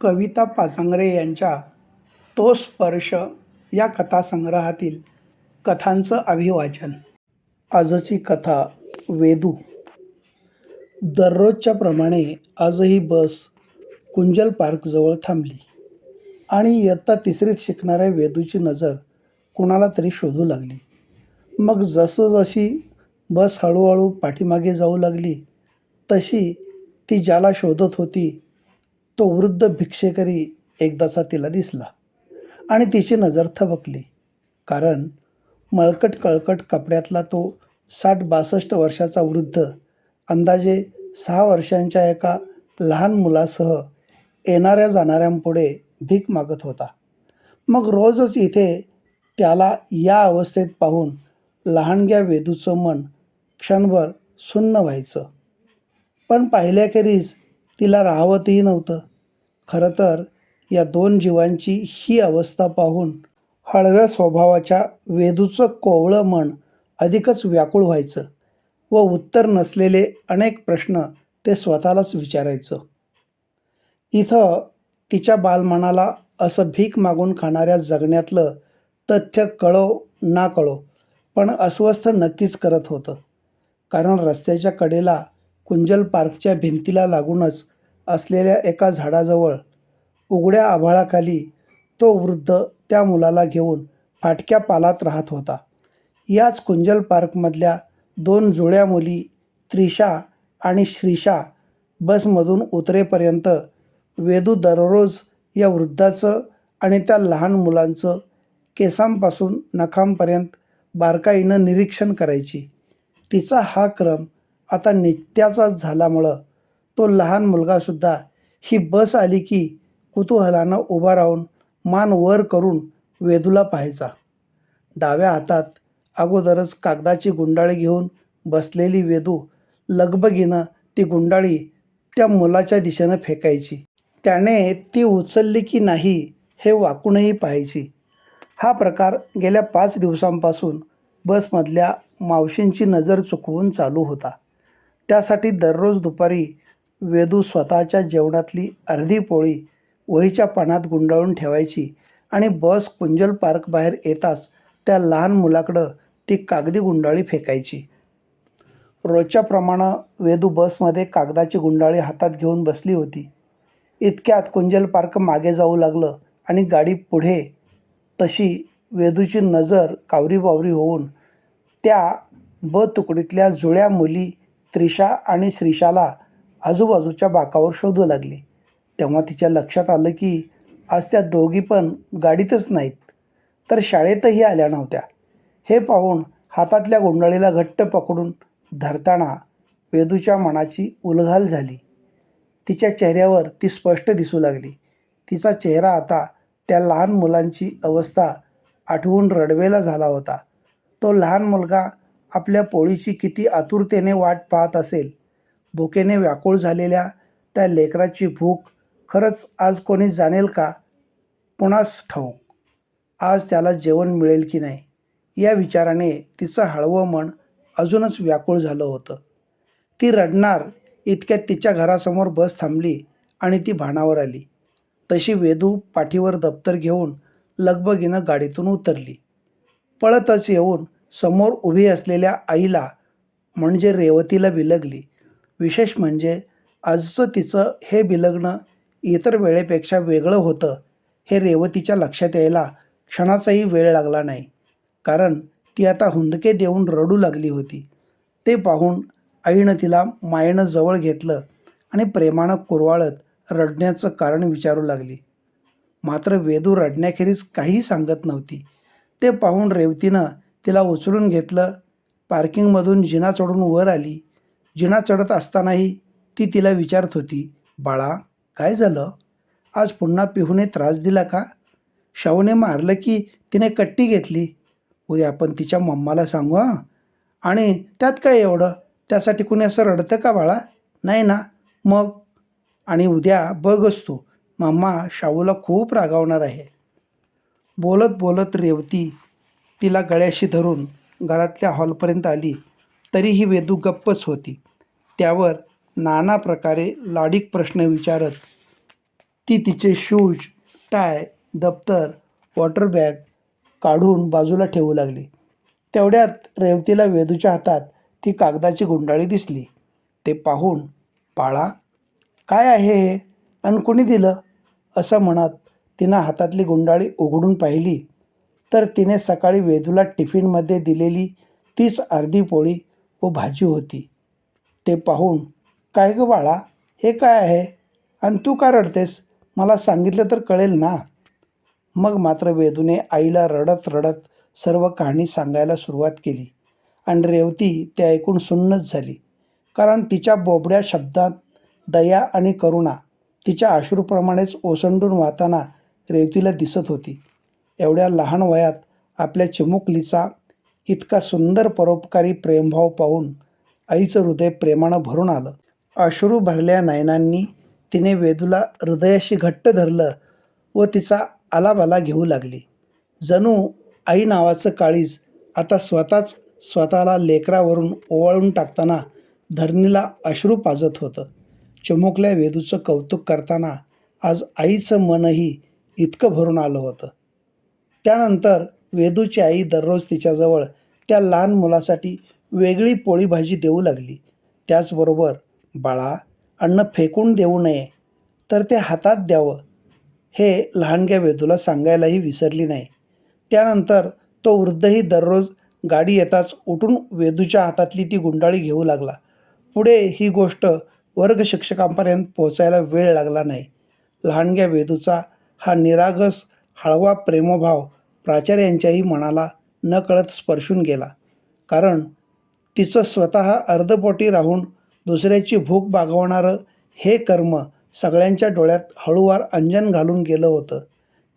कविता पाचांगरे यांच्या तो स्पर्श या कथासंग्रहातील कथांचं अभिवाचन. आजची कथा वेदू. दररोजच्या प्रमाणे आजही बस कुंजल पार्कजवळ थांबली आणि इयत्ता तिसरीत शिकणाऱ्या वेदूची नजर कुणाला तरी शोधू लागली. मग जसजशी बस हळूहळू पाठीमागे जाऊ लागली तशी ती ज्याला शोधत होती तो वृद्ध भिक्षेकरी एकदाचा तिला दिसला आणि तिची नजर थबकली. कारण मळकट कळकट कपड्यातला तो 60-62 वर्षाचा वृद्ध अंदाजे 6 वर्षांच्या एका लहान मुलासह येणाऱ्या जाणाऱ्यांपुढे भीक मागत होता. मग रोजच इथे त्याला या अवस्थेत पाहून लहानग्या वेदूचं मन क्षणभर सुन्न व्हायचं. पण पाहिल्याखेरीज तिला राहावतही नव्हतं. खरं तर या दोन जीवांची ही अवस्था पाहून हळव्या स्वभावाच्या वेदूचं कोवळं मन अधिकच व्याकुळ व्हायचं व उत्तर नसलेले अनेक प्रश्न ते स्वतःलाच विचारायचं. इथं तिच्या बालमनाला असं भीक मागून खाणाऱ्या जगण्यातलं तथ्य कळो ना कळो पण अस्वस्थ नक्कीच करत होतं. कारण रस्त्याच्या कडेला कुंजल पार्कच्या भिंतीला लागूनच असलेल्या एका झाडाजवळ उघड्या आभाळाखाली तो वृद्ध त्या मुलाला घेऊन फाटक्या पालात राहत होता. याच कुंजल पार्कमधल्या 2 जुळ्या मुली त्रिशा आणि श्रीशा बसमधून उतरेपर्यंत वेदू दररोज या वृद्धाचं आणि त्या लहान मुलांचं केसांपासून नखांपर्यंत बारकाईनं निरीक्षण करायची. तिचा हा क्रम आता नित्याचाच झाल्यामुळं तो लहान मुलगासुद्धा ही बस आली की कुतूहलानं उभा राहून मान वर करून वेदूला पाहायचा. डाव्या हातात अगोदरच कागदाची गुंडाळी घेऊन बसलेली वेदू लगबगीनं ती गुंडाळी त्या मुलाच्या दिशेनं फेकायची. त्याने ती उचलली की नाही हे वाकूनही पाहायची. हा प्रकार गेल्या 5 दिवसांपासून बसमधल्या मावशींची नजर चुकवून चालू होता. त्यासाठी दररोज दुपारी वेदू स्वतःच्या जेवणातली अर्धी पोळी वहीच्या पानात गुंडाळून ठेवायची आणि बस कुंजल पार्क बाहेर येताच त्या लहान मुलाकडं ती कागदी गुंडाळी फेकायची. रोजच्याप्रमाणे वेदू बसमध्ये कागदाची गुंडाळी हातात घेऊन बसली होती. इतक्यात कुंजल पार्क मागे जाऊ लागलं आणि गाडी पुढे. तशी वेदूची नजर कावरीबावरी होऊन त्या ब तुकडीतल्या जुळ्या मुली त्रिशा आणि श्रीशाला आजूबाजूच्या बाकावर शोधू लागली. तेव्हा तिच्या लक्षात आलं की आज त्या दोघी पण गाडीतच नाहीत तर शाळेतही आल्या नव्हत्या. हे पाहून हातातल्या गुंडाळीला घट्ट पकडून धरताना वेदूच्या मनाची उलघाल झाली. तिच्या चेहऱ्यावर ती स्पष्ट दिसू लागली. तिचा चेहरा आता त्या लहान मुलांची अवस्था आठवून रडवेला झाला होता. तो लहान मुलगा आपल्या पोळीची किती आतुरतेने वाट पाहत असेल. भुकेने व्याकुळ झालेल्या त्या लेकराची भूक खरंच आज कोणी जाणेल का? कुणास ठाऊक आज त्याला जेवण मिळेल की नाही या विचाराने तिचं हळवं मन अजूनच व्याकुळ झालं होतं. ती रडणार इतक्यात तिच्या घरासमोर बस थांबली आणि ती भानावर आली. तशी वेदू पाठीवर दप्तर घेऊन लगबगीनं गाडीतून उतरली. पळतच येऊन समोर उभी असलेल्या आईला म्हणजे रेवतीला बिलगली. विशेष म्हणजे आजचं तिचं हे बिलगणं इतर वेळेपेक्षा वेगळं होतं हे रेवतीच्या लक्षात यायला क्षणाचाही वेळ लागला नाही. कारण ती आता हुंदके देऊन रडू लागली होती. ते पाहून आईनं तिला मायेनं जवळ घेतलं आणि प्रेमानं कुरवाळत रडण्याचं कारण विचारू लागली. मात्र वेदू रडण्याखेरीज काहीही सांगत नव्हती. ते पाहून रेवतीनं तिला उचलून घेतलं. पार्किंगमधून जिना चढून वर आली. जिना चढत असतानाही ती तिला विचारत होती, बाळा काय झालं? आज पुन्हा पिहूने त्रास दिला का? शाहूने मारलं की तिने कट्टी घेतली? उद्या आपण तिच्या मम्माला सांगू हां. आणि त्यात काय एवढं? त्यासाठी कुणी असं रडतं का बाळा? नाही ना? मग आणि उद्या बघच तू मम्मा शाहूला खूप रागावणार आहे. बोलत बोलत रेवती तिला गळ्याशी धरून घरातल्या हॉलपर्यंत आली. तरीही वेदू गप्पच होती. त्यावर नाना प्रकारे लाडिक प्रश्न विचारत ती तिचे शूज, टाय, दप्तर, वॉटर बॅग काढून बाजूला ठेवू लागली. तेवढ्यात रेवतीला वेदूच्या हातात ती कागदाची गुंडाळी दिसली. ते पाहून, "बाळा, काय आहे हे? आणि कुणी दिलं?" असं म्हणत तिनं हातातली गुंडाळी उघडून पाहिली तर तिने सकाळी वेदूला टिफिनमध्ये दिलेली तीच अर्धी पोळी व भाजी होती. ते पाहून, "काय गं बाळा, हे काय आहे? आणि तू का रडतेस? मला सांगितलं तर कळेल ना." मग मात्र वेदूने आईला रडत रडत सर्व कहाणी सांगायला सुरुवात केली आणि रेवती ते ऐकून सुन्नच झाली. कारण तिच्या बोबड्या शब्दात दया आणि करुणा तिच्या अश्रूप्रमाणेच ओसंडून वाहताना रेवतीला दिसत होती. एवढ्या लहान वयात आपल्या चिमुकलीचा इतका सुंदर परोपकारी प्रेमभाव पाहून आईचं हृदय प्रेमानं भरून आलं. अश्रू भरल्या नयनांनी तिने वेदूला हृदयाशी घट्ट धरलं व तिचा आलाबाला घेऊ लागली. जणू आई नावाचं काळीज आता स्वतःच स्वतःला लेकरावरून ओवाळून टाकताना धरणीला अश्रू पाजत होतं. चिमुकल्या वेदूचं कौतुक करताना आज आईचं मनही इतकं भरून आलं होतं. त्यानंतर वेदूची आई दररोज तिच्याजवळ त्या लहान मुलासाठी वेगळी पोळी भाजी देऊ लागली. त्याचबरोबर, "बाळा, अन्न फेकून देऊ नये, तर ते हातात द्यावं," हे लहानग्या वेदूला सांगायलाही विसरली नाही. त्यानंतर तो वृद्धही दररोज गाडी येताच उठून वेदूच्या हातातली ती गुंडाळी घेऊ लागला. पुढे ही गोष्ट वर्ग शिक्षकांपर्यंत पोहोचायला वेळ लागला नाही. लहानग्या वेदूचा हा निरागस हळवा प्रेमभाव प्राचार्यांच्याही मनाला नकळत स्पर्शून गेला. कारण तिचं स्वतः अर्धपोटी राहून दुसऱ्याची भूक भागवणारं हे कर्म सगळ्यांच्या डोळ्यात हळूवार अंजन घालून गेलं होतं.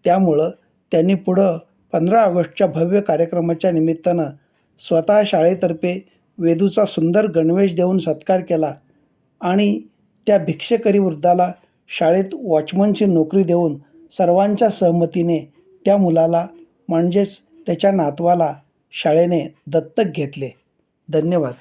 त्यामुळं त्यांनी पुढं 15 ऑगस्टच्या भव्य कार्यक्रमाच्या निमित्तानं स्वतः शाळेतर्फे वेदूचा सुंदर गणवेश देऊन सत्कार केला आणि त्या भिक्षेकरी वृद्धाला शाळेत वॉचमनची नोकरी देऊन सर्वांच्या सहमतीने त्या मुलाला म्हणजेच त्याच्या नातवाला शाळेने दत्तक घेतले. धन्यवाद.